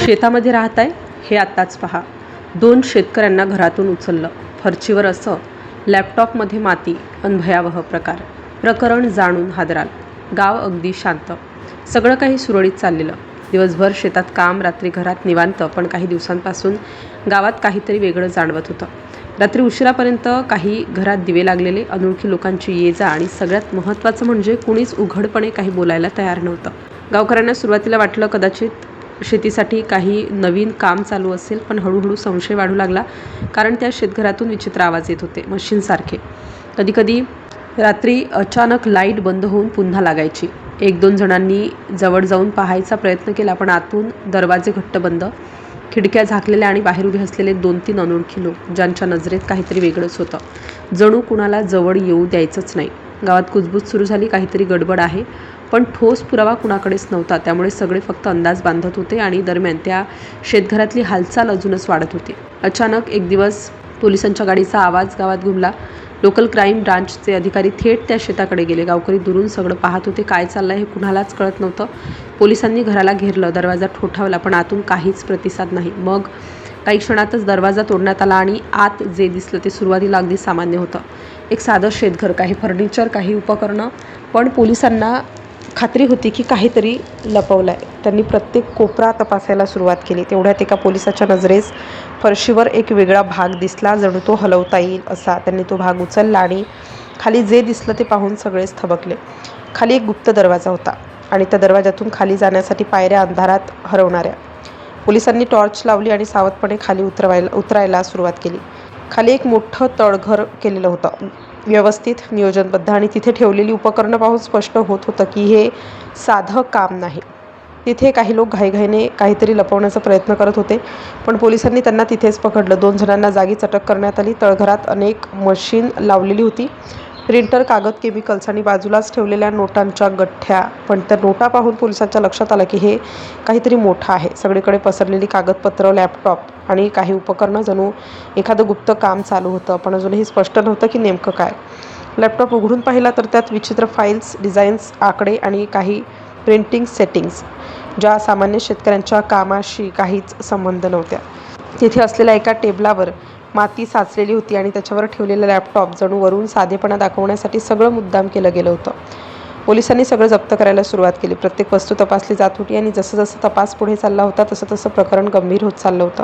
शेतामध्ये राहताय हे आत्ताच पहा. 2 शेतकऱ्यांना घरातून उचललं. फरशीवर असं लॅपटॉपमध्ये माती अन भयावह प्रकार. प्रकरण जाणून हादराल. गाव अगदी शांत. सगळं काही सुरळीत चाललेलं. दिवसभर शेतात काम, रात्री घरात निवांत. पण काही दिवसांपासून गावात काहीतरी वेगळं जाणवत होतं. रात्री उशिरापर्यंत काही घरात दिवे लागलेले, अनोळखी लोकांची ये-जा आणि सगळ्यात महत्त्वाचं म्हणजे कुणीच उघडपणे काही बोलायला तयार नव्हतं. गावकऱ्यांना सुरुवातीला वाटलं कदाचित शेतीसाठी काही नवीन काम चालू असेल, पण हळूहळू संशय वाढू लागला. कारण त्या शेतघरातून विचित्र आवाज येत होते, मशीनसारखे. कधीकधी रात्री अचानक लाईट बंद होऊन पुन्हा लागायची. 1-2 जणांनी जवळ जाऊन पाहायचा प्रयत्न केला, पण आतून दरवाजे घट्ट बंद, खिडक्या झाकलेल्या आणि बाहेर उभे असलेले 2-3 अनोळखी लोक, ज्यांच्या नजरेत काहीतरी वेगळंच होतं. जणू कुणाला जवळ येऊ द्यायचंच नाही. गावात कुजबूज सुरू झाली. काहीतरी गडबड आहे, पण ठोस पुरावा कुणाकडेच नव्हता. त्यामुळे सगळे फक्त अंदाज बांधत होते आणि दरम्यान त्या शेतघरातली हालचाल अजूनच वाढत होती. अचानक एक दिवस पोलिसांच्या गाडीचा आवाज गावात घुमला. लोकल क्राईम ब्रांचचे अधिकारी थेट त्या शेताकडे गेले. गावकरी दुरून सगळं पाहत होते. काय चाललंय हे कुणालाच कळत नव्हतं. पोलिसांनी घराला घेरलं. दरवाजा ठोठावला, पण आतून काहीच प्रतिसाद नाही. मग काही क्षणातच दरवाजा तोडण्यात आला आणि आत जे दिसलं ते सुरुवातीला अगदी सामान्य होतं. एक साधं शेतघर, काही फर्निचर, काही उपकरणं. पण पोलिसांना खात्री होती की काहीतरी लपवलंय. त्यांनी प्रत्येक कोपरा तपासायला सुरुवात केली. तेवढ्यात एका पोलिसाच्या नजरेस फरशीवर एक वेगळा भाग दिसला, जणू तो हलवता येईल असा. त्यांनी तो भाग उचलला आणि खाली जे दिसलं ते पाहून सगळेच थबकले. खाली एक गुप्त दरवाजा होता आणि त्या दरवाजातून खाली जाण्यासाठी पायऱ्या अंधारात हरवणाऱ्या. पोलिसांनी टॉर्च लावली आणि सावधपणे खाली उतरायला सुरुवात केली. खाली एक मोठं तळघर केलेलं होतं, व्यवस्थित, नियोजनबद्ध, आणि तिथे ठेवलेली उपकरणं पाहून स्पष्ट होत होतं की हे साधं काम नाही. तिथे काही लोक घाईघाईने काहीतरी लपवण्याचा प्रयत्न करत होते, पण पोलिसांनी त्यांना तिथेच पकडलं. 2 जणांना जागीच अटक करण्यात आली. तळघरात अनेक मशीन लावलेली होती, प्रिंटर, कागद, केमिकल्स आणि बाजूलाच ठेवलेल्या नोटांच्या गठ्ठ्या. पण त्या नोटा पाहून पोलिसांच्या लक्षात आलं की हे काहीतरी मोठं आहे. सगळीकडे पसरलेली कागदपत्रं, लॅपटॉप आणि काही उपकरणं, जणू एखादं गुप्त काम चालू होतं. पण अजूनही स्पष्ट नव्हतं की नेमकं काय. लॅपटॉप उघडून पाहिला तर त्यात विचित्र फाईल्स, डिझाईन्स, आकडे आणि काही प्रिंटिंग सेटिंग्स, ज्या सामान्य शेतकऱ्यांच्या कामाशी काहीच संबंध नव्हत्या. तिथे असलेल्या एका टेबलावर माती साचलेली होती आणि त्याच्यावर ठेवलेलं लॅपटॉप जणू वरून साधेपणा दाखवण्यासाठी सगळं मुद्दाम केलं गेलं होतं. पोलिसांनी सगळं जप्त करायला सुरुवात केली. प्रत्येक वस्तू तपासली जात होती आणि जसं तपास पुढे चालला होता तसं प्रकरण गंभीर होत चाललं होतं.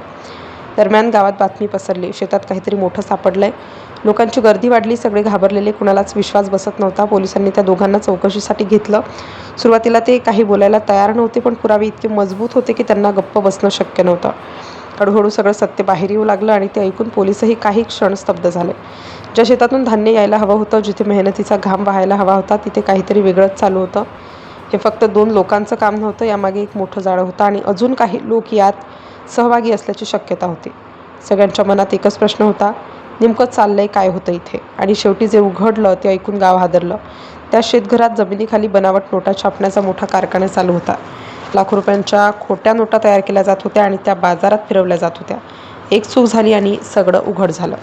दरम्यान गावात बातमी पसरली, शेतात काहीतरी मोठं सापडलंय. लोकांची गर्दी वाढली. सगळे घाबरलेले. कुणालाच विश्वास बसत नव्हता. पोलिसांनी त्या दोघांना चौकशीसाठी घेतलं. सुरुवातीला ते काही बोलायला तयार नव्हते, पण पुरावे इतके मजबूत होते की त्यांना गप्प बसणं शक्य नव्हतं. हळूहळू सगळं सत्य बाहेर येऊ लागलं आणि ते ऐकून पोलिसही काही क्षण स्तब्ध झाले. ज्या शेतातून धान्य यायला हवं होतं, जिथे मेहनतीचा घाम वाहायला हवा होता, तिथे काहीतरी वेगळंच चालू होतं. हे फक्त 2 लोकांचं काम नव्हतं. यामागे एक मोठं जाळं होतं आणि अजून काही लोक यात सहभागी असल्याची शक्यता होती. सगळ्यांच्या मनात एकच प्रश्न होता, नेमकं चाललंय काय होतं इथे? आणि शेवटी जे उघडलं ते ऐकून गाव हादरलं. त्या शेतघरात जमिनीखाली बनावट नोटा छापण्याचा मोठा कारखाना चालू होता. लाखो रुपयांच्या खोट्या नोटा तयार केल्या जात होत्या आणि त्या बाजारात फिरवल्या जात होत्या. एक चूक झाली आणि सगळं उघड झालं.